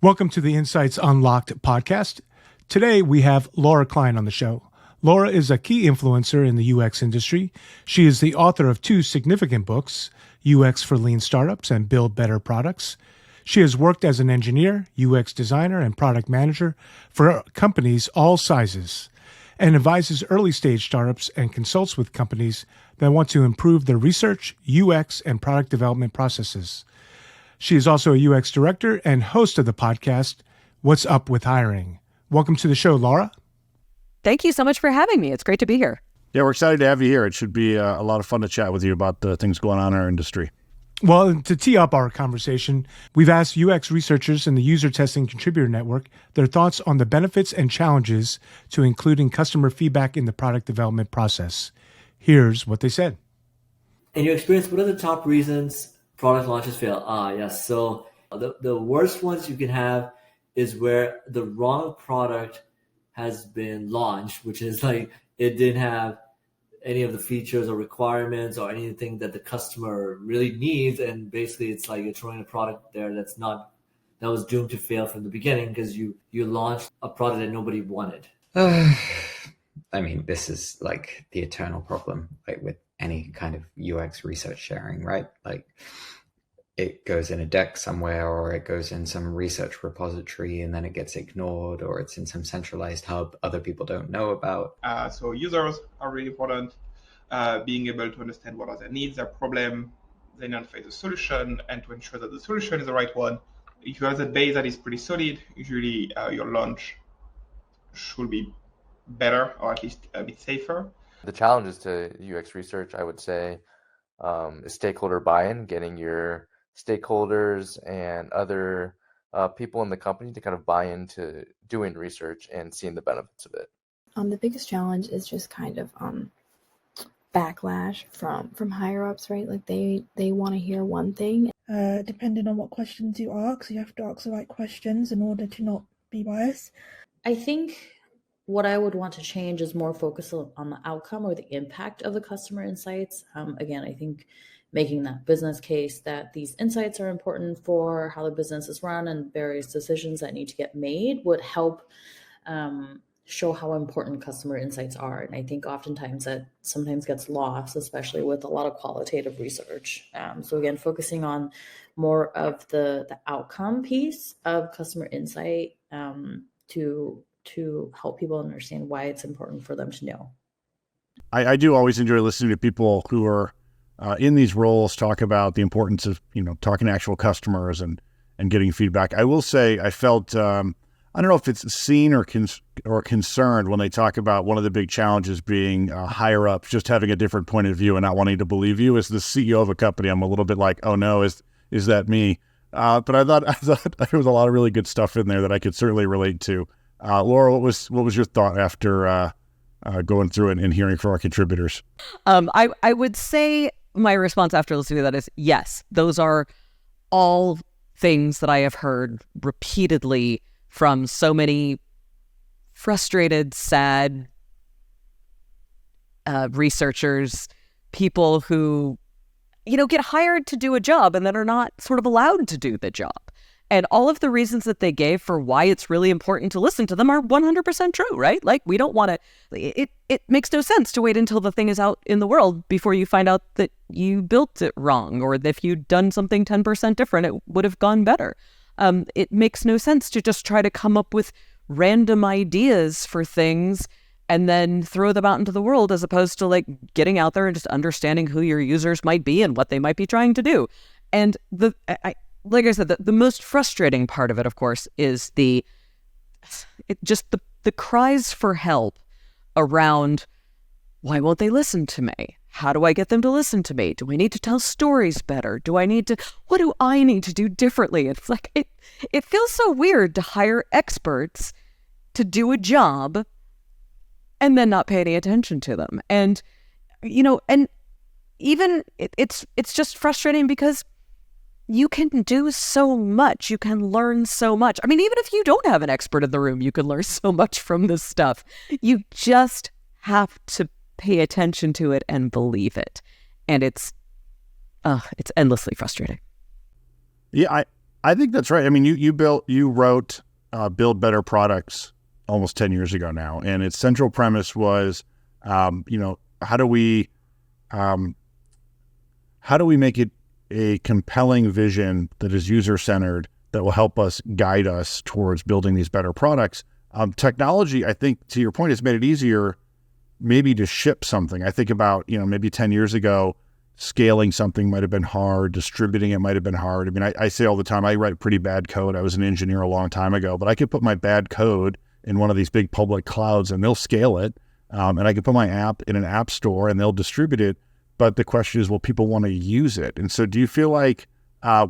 Welcome to the Insights Unlocked podcast. Today we have Laura Klein on the show. Laura is a key influencer in the UX industry. She is the author of 2 significant books, UX for Lean Startups and Build Better Products. She has worked as an engineer, UX designer, and product manager for companies all sizes, and advises early-stage startups and consults with companies that want to improve their research, UX, and product development processes. She is also a UX director and host of the podcast, What's Up with Hiring. Welcome to the show, Laura. Thank you so much for having me. It's great to be here. Yeah, we're excited to have you here. It should be a lot of fun to chat with you about the things going on in our industry. Well, to tee up our conversation, we've asked UX researchers in the User Testing Contributor Network their thoughts on the benefits and challenges to including customer feedback in the product development process. Here's what they said. In your experience, what are the top reasons product launches fail? Yes. So the worst ones you can have is where the wrong product has been launched, which is like it didn't have any of the features or requirements or anything that the customer really needs. And basically it's like you're throwing a product there that was doomed to fail from the beginning because you launched a product that nobody wanted. I mean, this is like the eternal problem, like with any kind of UX research sharing, right? Like it goes in a deck somewhere, or it goes in some research repository and then it gets ignored, or it's in some centralized hub other people don't know about. So users are really important, being able to understand what are their needs, their problem, then identify the solution, and to ensure that the solution is the right one. If you have that base that is pretty solid, usually your launch should be better, or at least a bit safer. The challenges to UX research, I would say, is stakeholder buy-in, getting your stakeholders and other people in the company to kind of buy into doing research and seeing the benefits of it. The biggest challenge is just kind of backlash from higher ups, right? Like they want to hear one thing. Depending on what questions you ask, you have to ask the right questions in order to not be biased. I think what I would want to change is more focus on the outcome or the impact of the customer insights. Again, I think making that business case that these insights are important for how the business is run and various decisions that need to get made would help show how important customer insights are. And I think oftentimes that sometimes gets lost, especially with a lot of qualitative research. So again, focusing on more of the outcome piece of customer insight to help people understand why it's important for them to know. I do always enjoy listening to people who are in these roles talk about the importance of, talking to actual customers and getting feedback. I will say I felt, I don't know if it's seen or concerned when they talk about one of the big challenges being higher up, just having a different point of view and not wanting to believe you. As the CEO of a company, I'm a little bit like, oh no, is that me? But I thought there was a lot of really good stuff in there that I could certainly relate to. Laura, what was your thought after going through it and hearing from our contributors? I would say my response after listening to that is yes, those are all things that I have heard repeatedly from so many frustrated, sad researchers, people who, get hired to do a job and then are not sort of allowed to do the job. And all of the reasons that they gave for why it's really important to listen to them are 100% true, right? Like, we don't want to, it makes no sense to wait until the thing is out in the world before you find out that you built it wrong, or that if you'd done something 10% different, it would have gone better. It makes no sense to just try to come up with random ideas for things and then throw them out into the world, as opposed to like getting out there and just understanding who your users might be and what they might be trying to do. And like I said, the most frustrating part of it, of course, is the cries for help around, why won't they listen to me? How do I get them to listen to me? Do I need to tell stories better? What do I need to do differently? It's like, it feels so weird to hire experts to do a job and then not pay any attention to them. And, and even it's just frustrating because you can do so much. You can learn so much. I mean, even if you don't have an expert in the room, you can learn so much from this stuff. You just have to pay attention to it and believe it. And it's endlessly frustrating. Yeah, I think that's right. I mean, you wrote Build Better Products almost 10 years ago now, and its central premise was, how do we make it a compelling vision that is user-centered that will help us guide us towards building these better products? Technology, I think, to your point, has made it easier maybe to ship something. I think about, maybe 10 years ago, scaling something might have been hard, distributing it might have been hard. I mean, I say all the time, I write pretty bad code. I was an engineer a long time ago, but I could put my bad code in one of these big public clouds and they'll scale it. And I could put my app in an app store and they'll distribute it. But the question is, will people want to use it? And so do you feel like,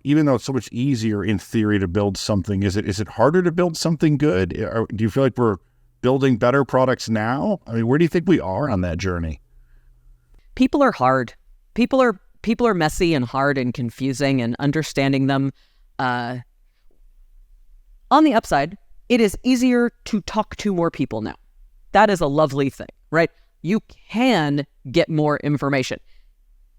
even though it's so much easier in theory to build something, is it harder to build something good? Or do you feel like we're building better products now? I mean, where do you think we are on that journey? People are hard. People are messy and hard and confusing, and understanding them. On the upside, it is easier to talk to more people now. That is a lovely thing, right? You can get more information.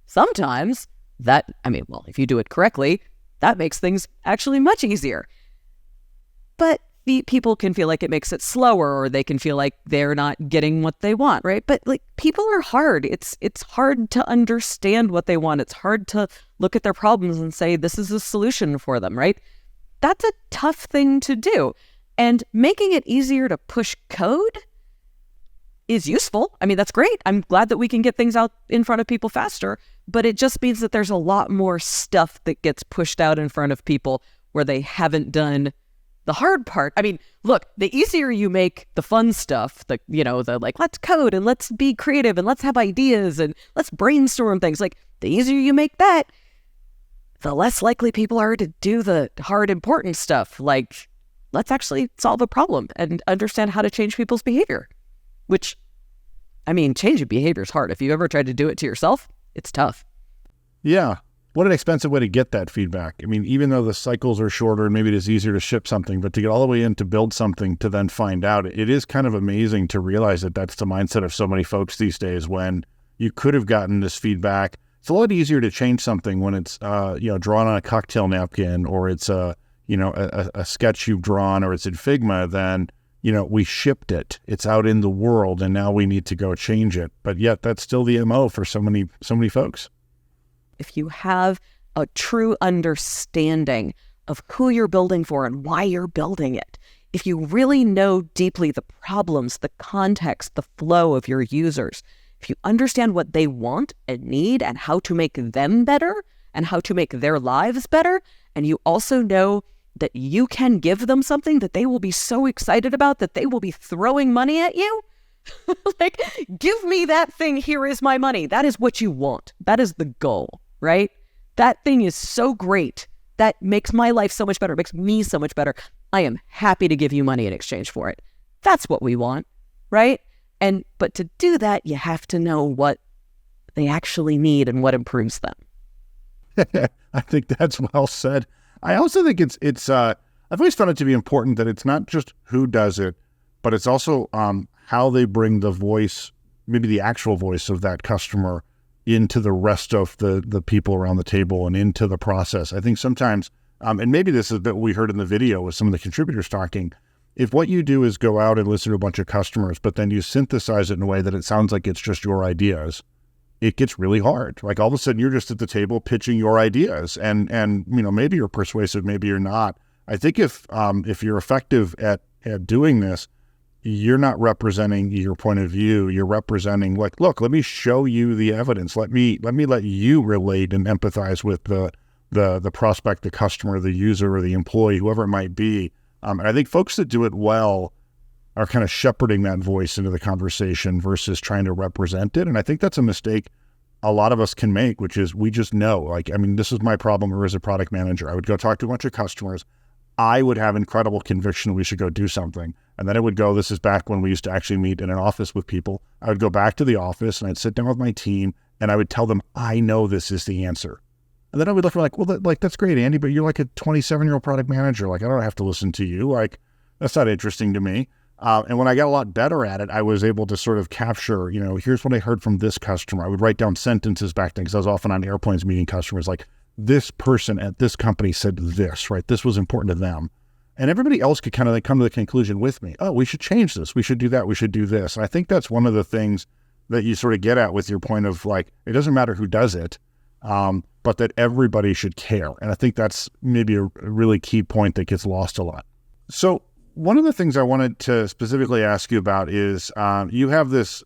Sometimes if you do it correctly, that makes things actually much easier. But people can feel like it makes it slower, or they can feel like they're not getting what they want, right? But people are hard. It's hard to understand what they want. It's hard to look at their problems and say, this is a solution for them, right? That's a tough thing to do. And making it easier to push code is useful. I mean, that's great. I'm glad that we can get things out in front of people faster, but it just means that there's a lot more stuff that gets pushed out in front of people where they haven't done the hard part. I mean, look, the easier you make the fun stuff, the let's code and let's be creative and let's have ideas and let's brainstorm things. The easier you make that, the less likely people are to do the hard, important stuff. Let's actually solve a problem and understand how to change people's behavior. Which, changing behavior is hard. If you ever tried to do it to yourself, it's tough. Yeah. What an expensive way to get that feedback. I mean, even though the cycles are shorter and maybe it is easier to ship something, but to get all the way in to build something to then find out, it is kind of amazing to realize that that's the mindset of so many folks these days, when you could have gotten this feedback. It's a lot easier to change something when it's, drawn on a cocktail napkin, or it's a sketch you've drawn, or it's in Figma, than, we shipped it. It's out in the world and now we need to go change it. But yet that's still the MO for so many folks. If you have a true understanding of who you're building for and why you're building it, if you really know deeply the problems, the context, the flow of your users, if you understand what they want and need and how to make them better and how to make their lives better, and you also know that you can give them something that they will be so excited about that they will be throwing money at you, give me that thing, here is my money. That is what you want. That is the goal, right? That thing is so great. That makes my life so much better. It makes me so much better. I am happy to give you money in exchange for it. That's what we want, right? But to do that, you have to know what they actually need and what improves them. I think that's well said. I also think it's I've always found it to be important that it's not just who does it, but it's also how they bring the voice, maybe the actual voice of that customer, into the rest of the people around the table and into the process. I think sometimes, and maybe this is what we heard in the video with some of the contributors talking, if what you do is go out and listen to a bunch of customers, but then you synthesize it in a way that it sounds like it's just your ideas, it gets really hard. All of a sudden you're just at the table pitching your ideas, and maybe you're persuasive, maybe you're not. I think if you're effective at doing this, you're not representing your point of view. You're representing look, let me show you the evidence. Let me let you relate and empathize with the prospect, the customer, the user, or the employee, whoever it might be. And I think folks that do it well are kind of shepherding that voice into the conversation versus trying to represent it. And I think that's a mistake a lot of us can make, which is we just know, this is my problem, or as a product manager, I would go talk to a bunch of customers. I would have incredible conviction we should go do something. And then it would go, this is back when we used to actually meet in an office with people. I would go back to the office and I'd sit down with my team and I would tell them, I know this is the answer. And then I would look that's great, Andy, but you're like a 27-year-old product manager. I don't have to listen to you. That's not interesting to me. And when I got a lot better at it, I was able to sort of capture, here's what I heard from this customer. I would write down sentences back then because I was often on airplanes meeting customers this person at this company said this, right? This was important to them. And everybody else could kind of like come to the conclusion with me, oh, we should change this. We should do that. We should do this. And I think that's one of the things that you sort of get at with your point of like, it doesn't matter who does it, but that everybody should care. And I think that's maybe a really key point that gets lost a lot. So one of the things I wanted to specifically ask you about is you have this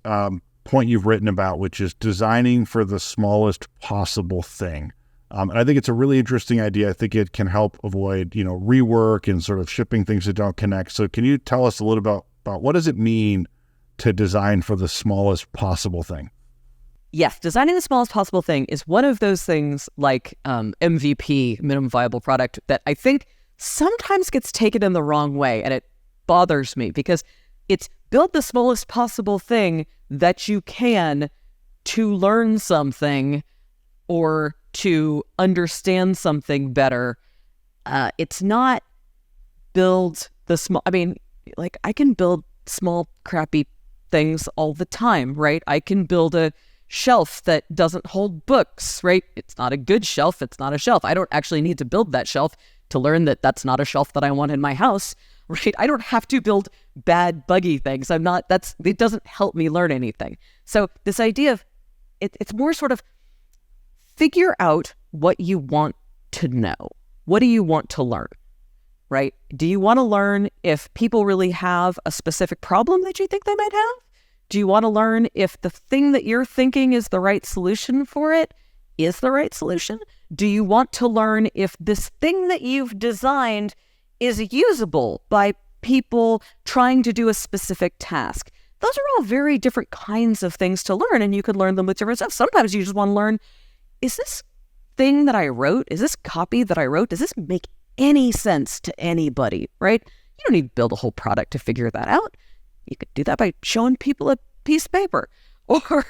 point you've written about, which is designing for the smallest possible thing. And I think it's a really interesting idea. I think it can help avoid, rework and sort of shipping things that don't connect. So can you tell us a little about what does it mean to design for the smallest possible thing? Yes, designing the smallest possible thing is one of those things like MVP, minimum viable product, that I think sometimes gets taken in the wrong way. And it bothers me because it's build the smallest possible thing that you can to learn something or to understand something better. It's not build the small, I can build small, crappy things all the time, right? I can build a shelf that doesn't hold books, right? It's not a good shelf. It's not a shelf. I don't actually need to build that shelf to learn that that's not a shelf that I want in my house, right? I don't have to build bad, buggy things. It doesn't help me learn anything. So this idea of, it's more sort of figure out what you want to know. What do you want to learn, right? Do you want to learn if people really have a specific problem that you think they might have? Do you want to learn if the thing that you're thinking is the right solution for it is the right solution? Do you want to learn if this thing that you've designed is usable by people trying to do a specific task? Those are all very different kinds of things to learn, and you could learn them with different stuff. Sometimes you just want to learn, is this thing that I wrote, is this copy that I wrote, does this make any sense to anybody, right? You don't need to build a whole product to figure that out. You could do that by showing people a piece of paper or,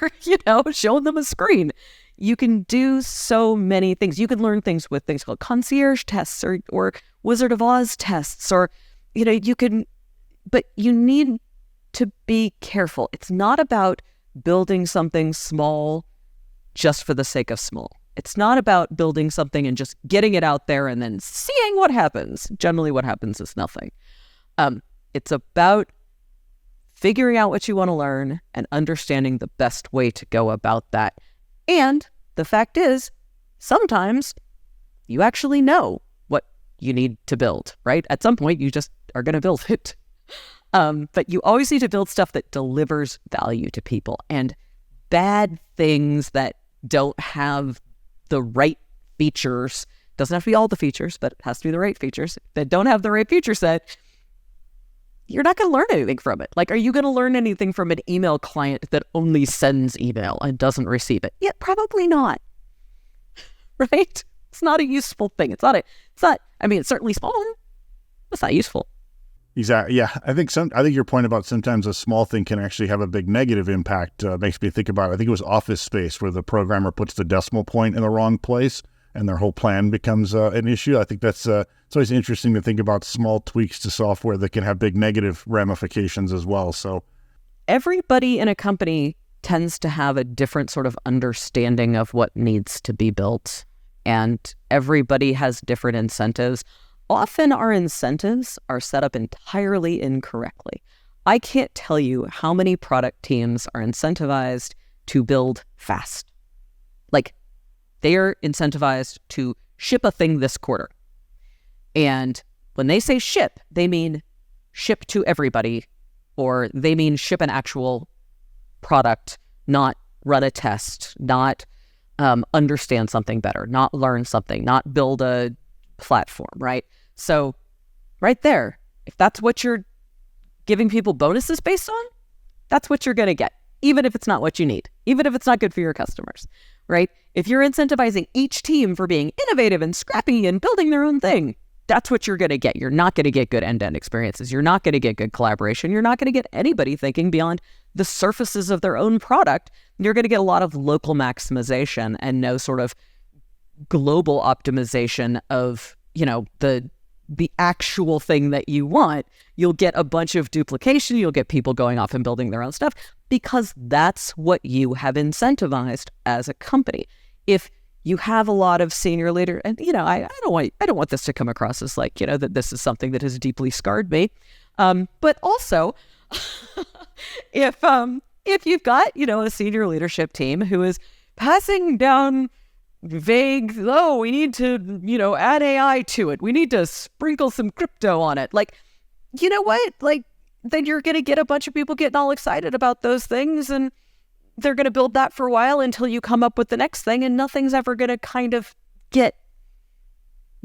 showing them a screen. You can do so many things. You can learn things with things called concierge tests or Wizard of Oz tests, or, but you need to be careful. It's not about building something small just for the sake of small. It's not about building something and just getting it out there and then seeing what happens. Generally, what happens is nothing. It's about figuring out what you want to learn and understanding the best way to go about that. And the fact is, sometimes you actually know what you need to build, right? At some point, you just are going to build it. But you always need to build stuff that delivers value to people. And bad things that don't have the right features, doesn't have to be all the features, but it has to be the right features, that don't have the right feature set, you're not going to learn anything from it. Like, are you going to learn anything from an email client that only sends email and doesn't receive it? Yeah, probably not. Right? It's not a useful thing. It's not, it's certainly small. It's not useful. Exactly. Yeah. I think your point about sometimes a small thing can actually have a big negative impact makes me think about, I think it was Office Space, where the programmer puts the decimal point in the wrong place and their whole plan becomes an issue. I think that's it's always interesting to think about small tweaks to software that can have big negative ramifications as well. So everybody in a company tends to have a different sort of understanding of what needs to be built, and everybody has different incentives. Often our incentives are set up entirely incorrectly. I can't tell you how many product teams are incentivized to build fast. Like, they are incentivized to ship a thing this quarter. And when they say ship, they mean ship to everybody, or they mean ship an actual product, not run a test, not understand something better, not learn something, not build a platform, right? So right there, if that's what you're giving people bonuses based on, that's what you're going to get, even if it's not what you need, even if it's not good for your customers, right? If you're incentivizing each team for being innovative and scrappy and building their own thing, that's what you're going to get. You're not going to get good end-to-end experiences. You're not going to get good collaboration. You're not going to get anybody thinking beyond the surfaces of their own product. You're going to get a lot of local maximization and no sort of global optimization of, the actual thing that you want. You'll get a bunch of duplication. You'll get people going off and building their own stuff because that's what you have incentivized as a company. If you have a lot of senior leader, and I don't want this to come across as like that this is something that has deeply scarred me, but also if you've got a senior leadership team who is passing down vague, we need to add AI to it, we need to sprinkle some crypto on it, like what, like then you're gonna get a bunch of people getting all excited about those things, and they're going to build that for a while until you come up with the next thing, and nothing's ever going to kind of get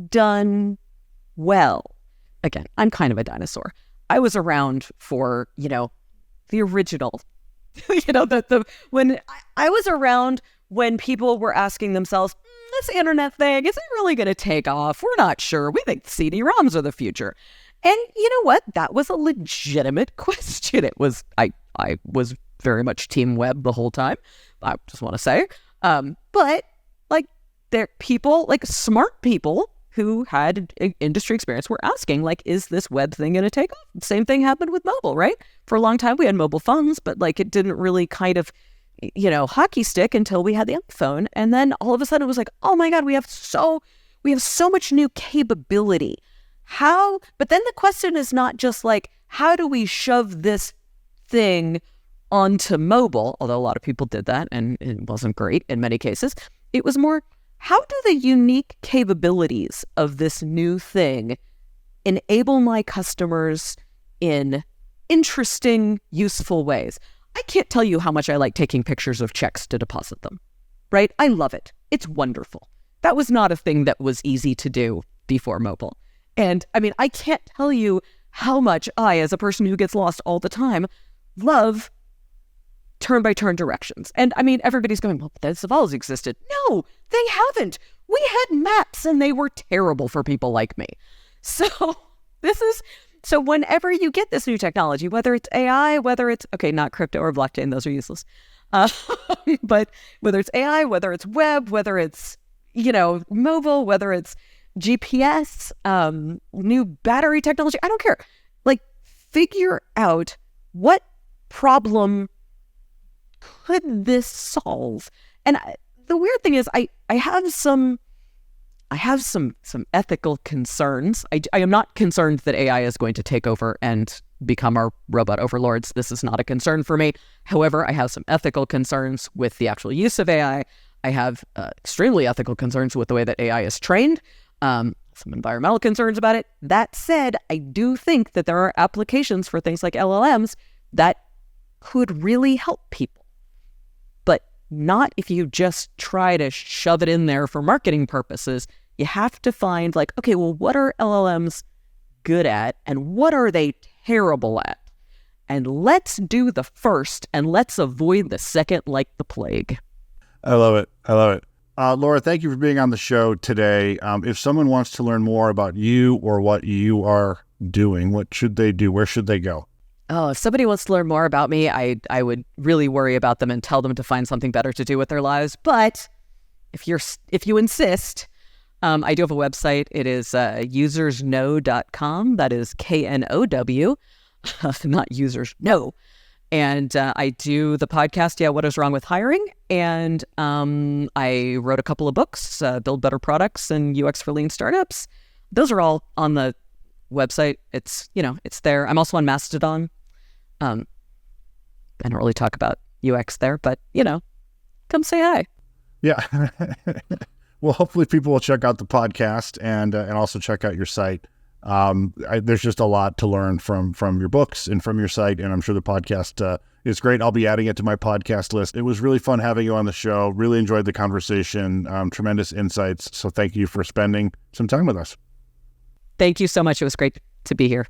done well. Again, I'm kind of a dinosaur. I was around for, the original, when I was around when people were asking themselves, this internet thing, is it really going to take off? We're not sure. We think CD-ROMs are the future. And you know what? That was a legitimate question. It was, I was very much team web the whole time, I just want to say. But like there people, like smart people who had industry experience were asking, like, is this web thing going to take off? Same thing happened with mobile, right? For a long time we had mobile phones, but like it didn't really kind of, hockey stick until we had the iPhone. And then all of a sudden it was like, oh my God, we have so much new capability. How? But then the question is not just like, how do we shove this thing onto mobile, although a lot of people did that and it wasn't great in many cases. It was more, how do the unique capabilities of this new thing enable my customers in interesting, useful ways? I can't tell you how much I like taking pictures of checks to deposit them, right? I love it. It's wonderful. That was not a thing that was easy to do before mobile. And I mean, I can't tell you how much I, as a person who gets lost all the time, love turn-by-turn directions. And I mean, everybody's going, well, those have always existed. No, they haven't. We had maps and they were terrible for people like me. So whenever you get this new technology, whether it's AI, whether it's, not crypto or blockchain, those are useless. But whether it's AI, whether it's web, whether it's, mobile, whether it's GPS, new battery technology, I don't care. Like, figure out what problem could this solve? And the weird thing is, I have some ethical concerns. I am not concerned that AI is going to take over and become our robot overlords. This is not a concern for me. However, I have some ethical concerns with the actual use of AI. I have extremely ethical concerns with the way that AI is trained. Some environmental concerns about it. That said, I do think that there are applications for things like LLMs that could really help people. But not if you just try to shove it in there for marketing purposes. You have to find like, okay, well, what are LLMs good at and what are they terrible at? And let's do the first and let's avoid the second like the plague. I love it. Laura, thank you for being on the show today. If someone wants to learn more about you or what you are doing, what should they do? Where should they go? Oh, if somebody wants to learn more about me, I would really worry about them and tell them to find something better to do with their lives. But if you insist, I do have a website. It is usersknow.com. That is KNOW, not users, no. And I do the podcast, Yeah, What is Wrong with Hiring? And I wrote a couple of books, Build Better Products and UX for Lean Startups. Those are all on the website. It's there. I'm also on Mastodon. I don't really talk about UX there, but, come say hi. Yeah. Well, hopefully people will check out the podcast and also check out your site. There's just a lot to learn from your books and from your site, and I'm sure the podcast is great. I'll be adding it to my podcast list. It was really fun having you on the show. Really enjoyed the conversation. Tremendous insights. So thank you for spending some time with us. Thank you so much. It was great to be here.